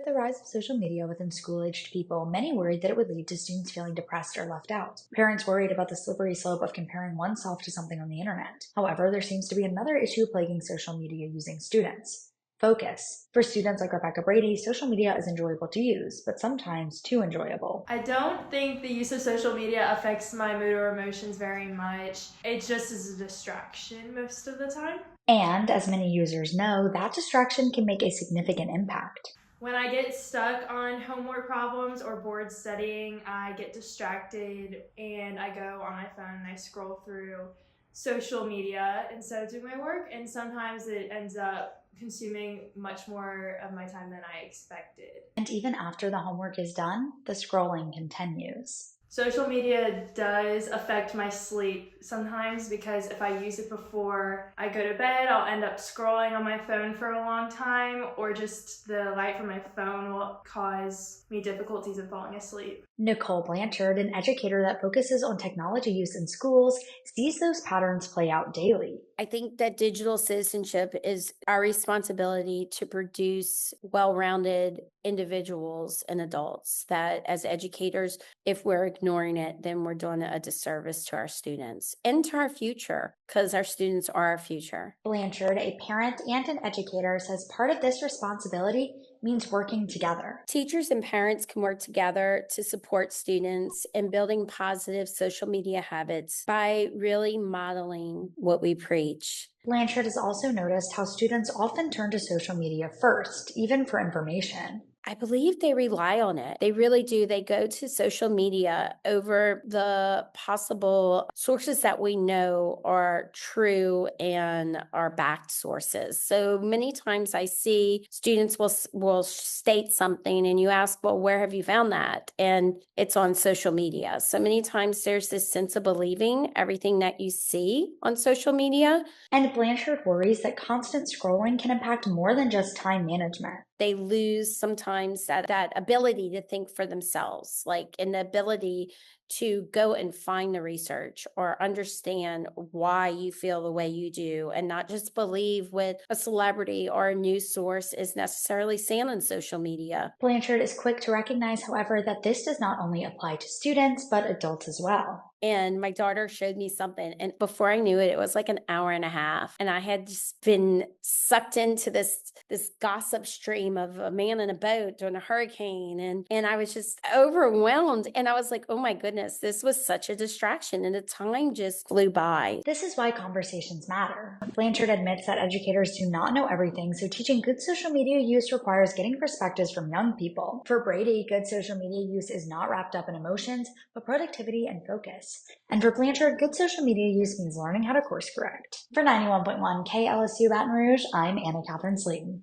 with the rise of social media within school-aged people, many worried that it would lead to students feeling depressed or left out. Parents worried about the slippery slope of comparing oneself to something on the internet. However, there seems to be another issue plaguing social media using students: focus. For students like Rebecca Brady, social media is enjoyable to use, but sometimes too enjoyable. I don't think the use of social media affects my mood or emotions very much. It just is a distraction most of the time. And, as many users know, that distraction can make a significant impact. When I get stuck on homework problems or bored studying, I get distracted and I go on my phone and I scroll through social media instead of doing my work, and sometimes it ends up consuming much more of my time than I expected. And even after the homework is done, the scrolling continues. Social media does affect my sleep sometimes because if I use it before I go to bed, I'll end up scrolling on my phone for a long time, or just the light from my phone will cause me difficulties in falling asleep. Nicole Blanchard, an educator that focuses on technology use in schools, sees those patterns play out daily. I think that digital citizenship is our responsibility to produce well-rounded individuals and adults that, as educators, if we're ignoring it, then we're doing a disservice to our students and to our future, because our students are our future. Blanchard, a parent and an educator, says part of this responsibility means working together. Teachers and parents can work together to support students in building positive social media habits by really modeling what we preach. Blanchard has also noticed how students often turn to social media first, even for information. I believe they rely on it. They really do. They go to social media over the possible sources that we know are true and are backed sources. So many times I see students will state something and you ask, well, where have you found that? And it's on social media. So many times there's this sense of believing everything that you see on social media. And Blanchard worries that constant scrolling can impact more than just time management. They lose sometimes that ability to think for themselves, like an ability to go and find the research or understand why you feel the way you do, and not just believe what a celebrity or a news source is necessarily saying on social media. Blanchard is quick to recognize, however, that this does not only apply to students, but adults as well. And my daughter showed me something, and before I knew it, it was like an hour and a half. And I had just been sucked into this gossip stream of a man in a boat during a hurricane. And I was just overwhelmed. And I was like, oh my goodness, this was such a distraction. And the time just flew by. This is why conversations matter. Blanchard admits that educators do not know everything, so teaching good social media use requires getting perspectives from young people. For Brady, good social media use is not wrapped up in emotions, but productivity and focus. And for Blanchard, good social media use means learning how to course correct. For 91.1 KLSU Baton Rouge, I'm Anna Catherine Slayton.